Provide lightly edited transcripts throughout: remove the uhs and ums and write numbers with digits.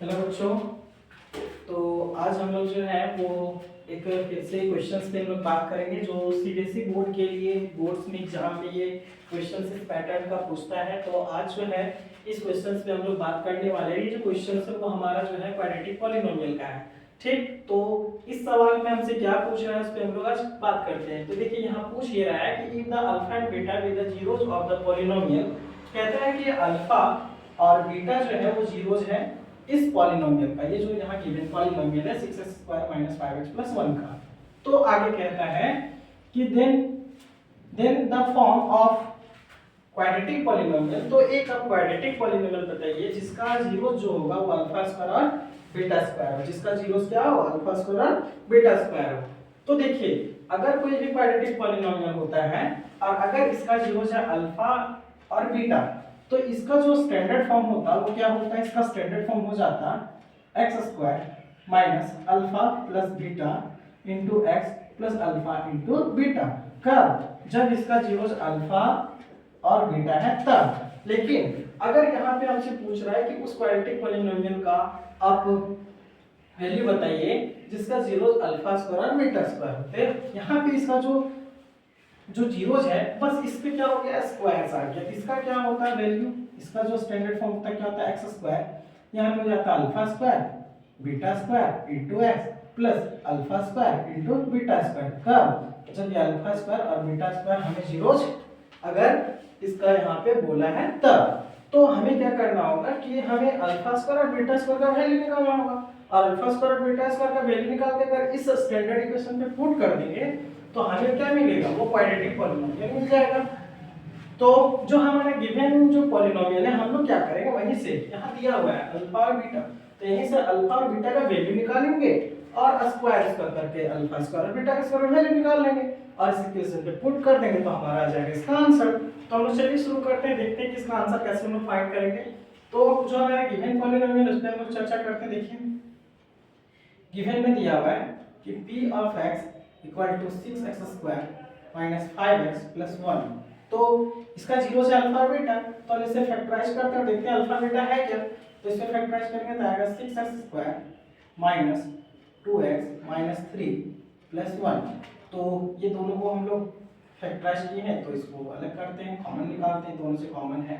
Hello बच्चों। तो आज हम लोग जो है वो एक फिर से क्वेश्चंस पे हम लोग बात करेंगे जो सीबीएसई बोर्ड के लिए बोर्ड्स में एग्जाम में ये क्वेश्चंस इस पैटर्न का पूछता है। तो आज जो है इस क्वेश्चंस पे हम लोग बात करने वाले हैं। ये जो क्वेश्चंस है वो हमारा जो है क्वाड्रेटिक पॉलिनोमियल का है। ठीक, तो इस सवाल में हमसे क्या पूछ रहा है उस पे हम लोग आज बात करते हैं। तो देखिए यहाँ पूछ ये रहा है कि if the alpha and beta with the zeros of the polynomial, कहता है कि अल्फा और बीटा जो है वो जीरोस है इस पॉलिनोमियल का, ये जो यहाँ गिवन पॉलिनोमियल है 6x² - 5x + 1 का। तो आगे कहता है कि then the form of quadratic polynomial. तो एक अब क्वाड्रेटिक पॉलिनोमियल बताइए जिसका जीरो जो होगा वो अल्फा स्क्वायर और बीटा स्क्वायर हो, जिसका जीरो क्या हो, अल्फा स्क्वायर और बीटा स्क्वायर हो। तो देखिए अगर कोई भी क्वाड्रेटिक पॉलिनोमियल होता है और अगर इसका जीरो है अल्फा और बीटा, तो इसका जो स्टैंडर्ड फॉर्म होता है वो क्या होता है, इसका स्टैंडर्ड फॉर्म हो जाता x² - alpha + beta * x + alpha * beta. कब? जब इसका जीरो अल्फा और बीटा है तब। लेकिन अगर यहाँ पे हमसे पूछ रहा है कि उस क्वाड्रेटिक पॉलिनोमियल का आप वैल्यू बताइए जिसका जीरो अल्फा स्क्वायर और बीटा स्क्वायर होते हैं, यहाँ पे इसका जो जीरोज है बस इस पे क्या हो गया, स्क्वायर आ गया। इसका क्या होता है वैल्यू, इसका जो स्टैंडर्ड फॉर्म होता है क्या होता है x², यहाँ पे हो जाता है alpha square beta square * x + alpha square * beta square. कब? जब ये अल्फा स्क्वायर और बीटा स्क्वायर हमें जीरोज अगर इसका यहाँ पे बोला है तब। तो हमें क्या करना होगा कि हमें अल्फा स्क्वायर और बीटा स्क्वायर का वैल्यू निकालना होगा, और अल्फा स्क्वायर और बीटा स्क्वायर का वैल्यू निकाल के अगर इस स्टैंडर्ड इक्वेशन पे पुट कर देंगे तो हमें क्या मिलेगा, वो क्वाड्रेटिक पॉलिनोमियल मिल जाएगा। तो जो हमारा गिवन जो पॉलिनोमियल है हम लोग क्या करेंगे, वहीं से यहाँ दिया हुआ है अल्फा और बीटा, तो यहीं से अल्फा और बीटा का वैल्यू निकालेंगे और स्क्वायर इसका करके अल्फा स्क्वायर और बीटा का स्क्वायर वैल्यू निकाल लेंगे और इस इक्वेशन पे पुट कर देंगे तो हमारा आ जाएगा इसका आंसर। तो हम लोग चलिए शुरू करते हैं, देखते हैं कि इसका आंसर कैसे हम लोग फाइंड करेंगे। तो जो हमारा गिवन पॉलिनोमियल उस पे हम लोग चर्चा करते हैं। देखिए गिवन में दिया हुआ है कि p of x = 6x² - 5x + 1। तो इसका जीरो से अल्फा और बीटा, तो हम इसे फैक्टराइज करते हैं और देखते हैं अल्फा बीटा है क्या। तो इसे फैक्टराइज करेंगे तो आएगा 6x² - 2x - 3 + 1। तो ये दोनों को हम लोग फैक्टराइज किए हैं तो इसको अलग करते हैं, कॉमन निकालते हैं। दोनों से कॉमन है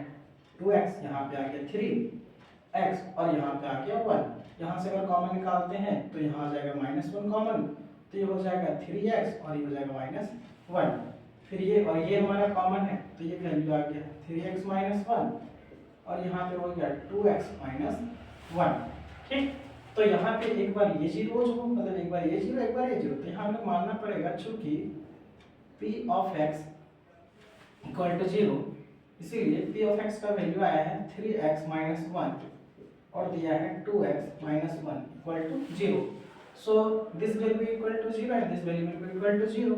2x, यहाँ पे आ गया 3x और यहाँ पे आ गया 1। यहाँ से अगर कॉमन निकालते हैं तो यहाँ आ जाएगा -1 कॉमन, तो ये हो जाएगा 3x और ये हो जाएगा -1। फिर ये और ये हमारा कॉमन है तो ये वैल्यू आ गया 3x - 1 और यहाँ पे हो गया 2x - 1। ठीक, तो यहाँ पे एक बार ये जीरो हो, मतलब एक बार ये जीरो एक बार ये जीरो, तो यहाँ हमें मानना पड़ेगा चूंकि p of x = 0, इसीलिए p of x का वैल्यू आया है 3x - 1 और दिया है 2x - 1 = 0। So this will be equal to 0 and this value will be equal to 0।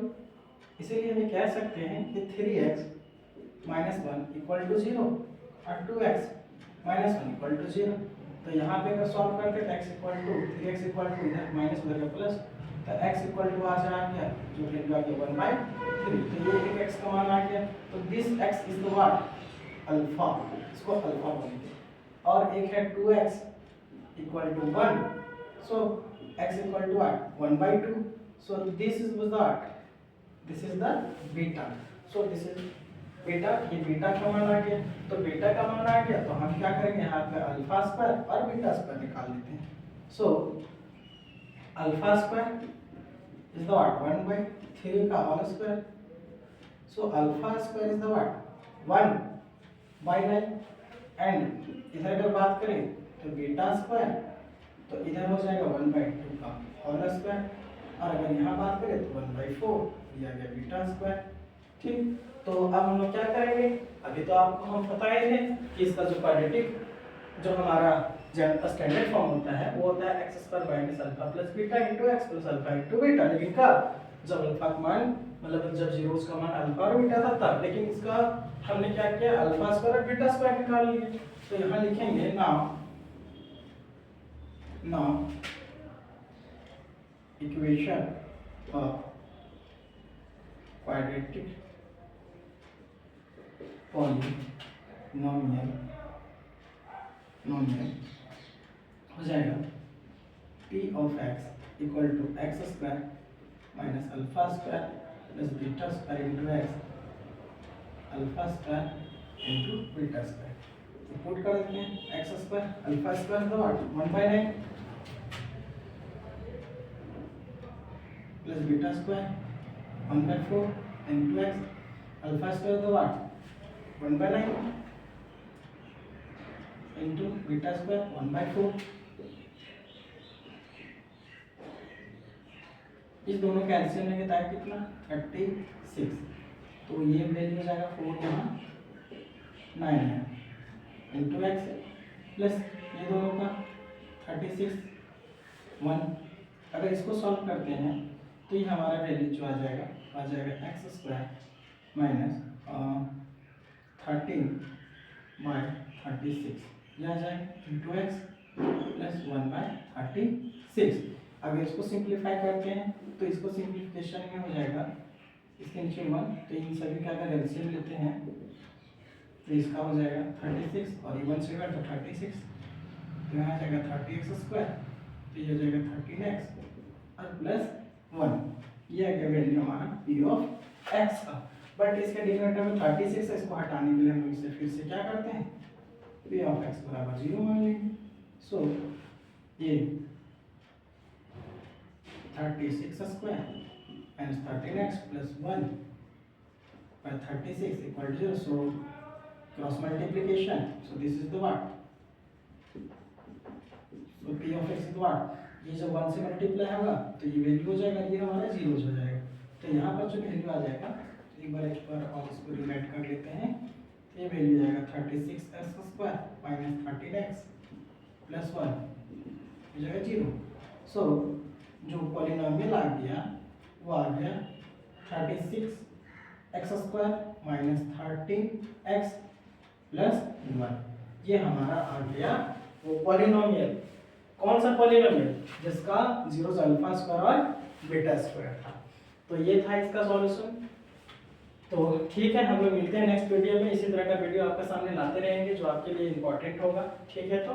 इसीलिए हम कह सकते हैं कि 3x - 1 = 0 और 2x - 1 = 0। तो यहाँ पे अगर सॉल्व करते हैं तो x = 3x = इधर माइनस हो जाएगा प्लस, तो x = आ गया जो वैल्यू आ गया 1/3। तो ये एक x का मान आ गया, तो this x is the what, alpha, इसको अल्फा बोलेंगे। और एक है 2x = 1, so x = what, 1/2। so this is what, this is the beta, so this is beta, ये बीटा का मान आ गया। तो बीटा का मान आ गया तो हम क्या करेंगे, यहाँ पे अल्फा स्क्वायर और बीटा स्क्वायर निकाल लेते हैं। So alpha square is the what, 1/3 का whole square. So alpha square is the what, 1/9। And इधर अगर बात करें तो बीटा स्क्वायर, तो इधर हो जाएगा 1/2 का होल स्क्वायर, और अगर यहाँ बात करें तो 1/4, ये आ गया बीटा स्क्वायर। ठीक, तो अब हम लोग क्या करेंगे, अभी तो आपको हम बताए थे कि इसका जो क्वाड्रेटिक जो हमारा स्टैंडर्ड फॉर्म होता है वो होता है x² - alpha + beta * x + alpha * beta. लेकिन कब, जब अल्फा का मान, मतलब जब जीरोस का मान अल्फा और बीटा था तब। लेकिन इसका हमने क्या किया, अल्फा स्क्वायर और बीटा स्क्वायर निकाल लिए। तो यहाँ लिखेंगे now equation of quadratic polynomial हो जाएगा P of X equal to X square minus alpha square plus beta square into X alpha square into beta square. तो पुट कर देते हैं एक्स स्क्वायर अल्फा स्क्वायर तो 1/9 plus beta square 1/4 into X alpha square तो 1/9 into beta square 1/4। इस दोनों का LCM लेंगे तो कितना 36। तो ये वैल्यू हो जाएगा 4 यहाँ 9 है इंटू एक्स प्लस ये दोनों का 36 1। अगर इसको सॉल्व करते हैं तो ये हमारा वैल्यू जो आ जाएगा एक्स स्क्वायर माइनस 13/36 ये आ जाएगा इंटू एक्स प्लस 1/36। अगर इसको सिंप्लीफाई करते हैं तो इसको सिंप्लीफिकेशन में हो जाएगा इसके नीचे 1। तो इन सभी का अगर एलसीएम लेते हैं तो इसका हो जाएगा 36 और ये 1 से तो 36। तो यहाँ आ जाएगा 30x स्क्वायर तो ये हो जाएगा 13x और प्लस 1। ये आ गया वैल्यू हमारा p ऑफ x का। बट इसके डिनोमिनेटर में 36 है, इसको हटाने के लिए हम इसे फिर से क्या करते हैं p ऑफ x बराबर 0 मान लेंगे। सो ये 36 square minus 13x plus 1 by 36 equal to 0. So cross multiplication. So this is the what? So p of x is what? ये जब 1 से मल्टीप्लाई होगा तो ये वैल्यू हो जाएगा, ये हमारा 0 हो जाएगा। तो यहाँ पर जो वैल्यू आ जाएगा एक बार एक बार और इसको रिलेट कर लेते हैं। तो ये वैल्यू जाएगा 36x square minus 13x plus 1 हो जाएगा 0। सो जो पॉलिनोमियल आ गया वो आ गया 36x square minus 13x plus 1। ये हमारा आ गया वो पॉलिनोमियल। कौन सा पॉलिनोमियल? जिसका जीरोस अल्फा स्क्वायर और बीटा स्क्वायर था। तो ये था इसका सॉल्यूशन। तो ठीक है, हम लोग मिलते हैं नेक्स्ट वीडियो में। इसी तरह का वीडियो आपके सामने लाते रहेंगे जो आपके लिए इम्पोर्टेंट होगा। ठीक है, तो